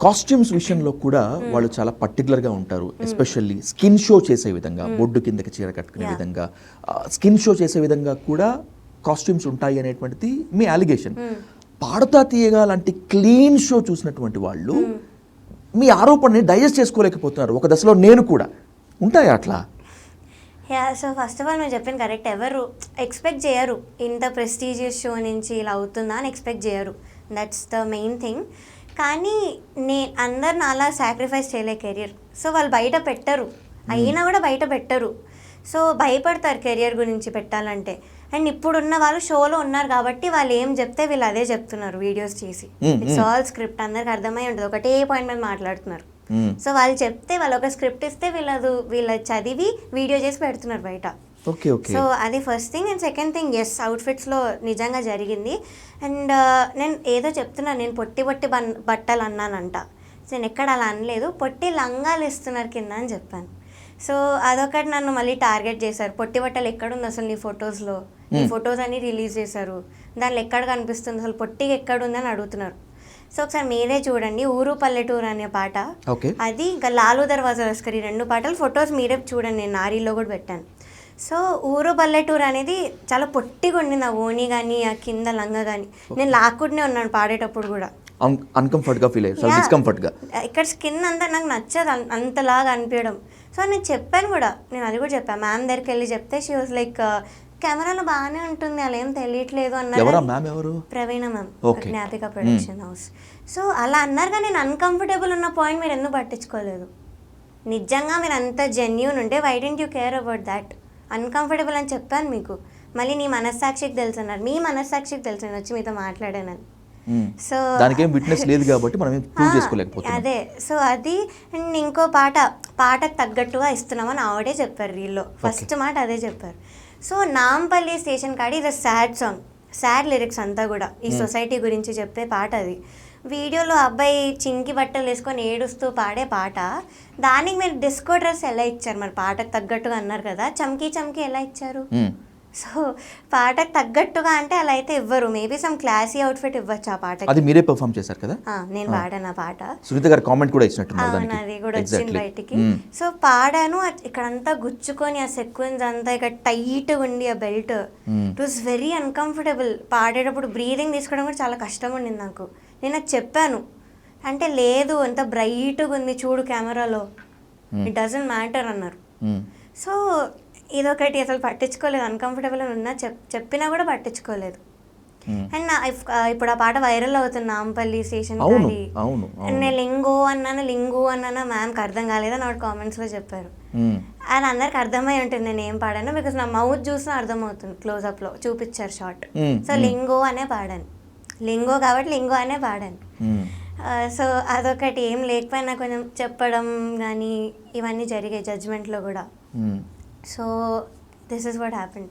Costumes విషయంలో కూడా వాళ్ళు చాలా పర్టికులర్గా ఉంటారు. ఎస్పెషల్లీ స్కిన్ షో చేసే విధంగా, బొడ్డు కిందకి చీర కట్టుకునే విధంగా, స్కిన్ షో చేసే విధంగా కూడా కాస్ట్యూమ్స్ ఉంటాయి అనేటువంటిది మీ అలిగేషన్. పాడుతా తీయగా లాంటి క్లీన్ షో చూసినటువంటి వాళ్ళు మీ ఆరోపణని డైజెస్ట్ చేసుకోలేకపోతున్నారు. ఒక దశలో నేను కూడా ఉంటాయా అట్లా? సో ఫస్ట్ ఆఫ్ ఆల్ మీరు చెప్పింది కరెక్ట్. ఎవరు ఎక్స్పెక్ట్ చేయరు ఇంత ప్రెస్టీజియస్ షో నుంచి ఇలా అవుతుందా అని ఎక్స్పెక్ట్ చేయరు. That's the main thing. కానీ అందరు నాలా సాక్రిఫైస్ చేయలే కెరియర్. సో వాళ్ళు బయట పెట్టరు, అయినా కూడా బయట పెట్టరు. సో భయపడతారు కెరియర్ గురించి పెట్టాలంటే. అండ్ ఇప్పుడున్న వాళ్ళు షోలో ఉన్నారు కాబట్టి వాళ్ళు ఏం చెప్తే వీళ్ళు అదే చెప్తున్నారు వీడియోస్ చేసి. ఇట్స్ ఆల్ స్క్రిప్ట్, అందరికి అర్థమై ఉంటుంది, ఒకటే పాయింట్ మీద మాట్లాడుతున్నారు. సో వాళ్ళు చెప్తే, వాళ్ళు ఒక స్క్రిప్ట్ ఇస్తే వీళ్ళు చదివి వీడియో చేసి పెడుతున్నారు బయట. సో అది first thing. And second thing, yes అవుట్ఫిట్స్లో నిజంగా జరిగింది. అండ్ నేను ఏదో చెప్తున్నాను, నేను పొట్టి బట్టలు అన్నానంట. నేను ఎక్కడ అలా అనలేదు, పొట్టి లంగాలు ఇస్తున్నారు కింద అని చెప్పాను. సో అదొకటి నన్ను మళ్ళీ టార్గెట్ చేశారు. పొట్టి బట్టలు ఎక్కడుంది అసలు నీ ఫొటోస్లో? నీ ఫొటోస్ అన్ని రిలీజ్ చేశారు, దాంట్లో ఎక్కడ కనిపిస్తుంది అసలు, పొట్టిగా ఎక్కడుంది అని అడుగుతున్నారు. సో ఒకసారి మీరే చూడండి, ఊరు పల్లెటూరు అనే పాట, అది ఇంకా లాలు దర్వాజా లస్కర్, ఈ 2 పాటలు ఫొటోస్ మీరే చూడండి, నేను నారీలో కూడా పెట్టాను. సో ఊరు పల్లెటూరు అనేది చాలా పొట్టిగా ఉండింది, ఆ ఓణి కానీ ఆ కింద లంగా కానీ. నేను లాక్కుంటూనే ఉన్నాను పాడేటప్పుడు కూడా, అన్కంఫర్ట్గా ఫీల్ అయ్యారు, డిస్కంఫర్ట్గా. ఇక్కడ స్కిన్ అంతా నాకు నచ్చదు అంతలాగా అనిపించడం. సో నేను చెప్పాను కూడా, నేను అది కూడా చెప్పాను మ్యామ్ దగ్గరికి వెళ్ళి చెప్తే, షీ వాజ్ లైక్ కెమెరాలో బాగానే ఉంటుంది, అలా ఏం తెలియట్లేదు అన్నారు. ప్రవీణ మ్యామ్, జ్ఞాపిక ప్రొడక్షన్ హౌస్. సో అలా అన్నారు. కానీ నేను అన్కంఫర్టబుల్ ఉన్న పాయింట్ మీరు ఎందుకు పట్టించుకోలేదు? నిజంగా మీరు అంత జెన్యూన్ ఉంటే why don't you care about that? Uncomfortable అని చెప్పాను మీకు, మళ్ళీ నీ మనస్సాక్షికి తెలుసు అన్నారు. మీ మనస్సాక్షికి తెలుసు నేను వచ్చి మీతో మాట్లాడానని. సో దానికేం విట్నెస్ లేదు కాబట్టి మనం ప్రూవ్ చేసుకోలేకపోతున్నాం. అదే. సో అది. అండ్ ఇంకో పాటకు తగ్గట్టుగా ఇస్తున్నామని ఆవిడే చెప్పారు రీల్లో, ఫస్ట్ మాట అదే చెప్పారు. సో నాంపల్లి స్టేషన్ కాడి ఇది సాడ్ సాంగ్, సాడ్ లిరిక్స్ అంతా కూడా ఈ సొసైటీ గురించి చెప్పే పాట అది. వీడియోలో అబ్బాయి చింకి బట్టలు వేసుకొని ఏడుస్తూ పాడే పాట, దానికి మీరు డిస్కో డ్రెస్ ఎలా ఇచ్చారు? మరి పాటకు తగ్గట్టుగా అన్నారు కదా, చమ్కీ ఎలా ఇచ్చారు? సో పాటకు తగ్గట్టుగా అంటే అలా అయితే ఇవ్వరు. మేబీ సమ్ క్లాసీ అవుట్ఫిట్ ఇవ్వచ్చు ఆ పాట. అది మీరే పర్ఫామ్ చేశారు కదా? నేను పాడాను ఆ పాట. సునీత గారు కామెంట్ కూడా ఇచ్చినట్టున్నారు దానికి. అది కూడా వచ్చింది బయటికి. సో పాడాను, ఇక్కడంతా గుచ్చుకొని ఆ సెక్వెన్స్ అంతా ఇక్కడ టైట్గా ఉండి ఆ belt, it was very uncomfortable. పాడేటప్పుడు బ్రీదింగ్ తీసుకోవడం కూడా చాలా కష్టం ఉండింది నాకు. నేను అది చెప్పాను, అంటే లేదు అంత బ్రైట్గా ఉంది చూడు కెమెరాలో, ఇట్ డజంట్ మ్యాటర్ అన్నారు. సో ఇదొకటి అసలు పట్టించుకోలేదు, అన్కంఫర్టబుల్ అని ఉన్నా చెప్పినా కూడా పట్టించుకోలేదు. అండ్ ఇప్పుడు ఆ పాట వైరల్ అవుతుంది, నాంపల్లి స్టేషన్ కాడి. నేను లింగో అన్నానా మ్యామ్కి అర్థం కాలేదని ఆవిడ కామెంట్స్లో చెప్పారు. అది అందరికి అర్థమై ఉంటుంది నేను ఏం పాడాను, బికాస్ నా మౌత్ చూసినా అర్థమవుతుంది, క్లోజప్లో చూపించారు షార్ట్. సో లింగో అనే పాడాను, లింగో కాబట్టి లింగో అనే పాడాను. సో అదొకటి. ఏం లేకపోయినా కొంచెం చెప్పడం కానీ ఇవన్నీ జరిగాయి జడ్జ్మెంట్లో కూడా. So this is what happened.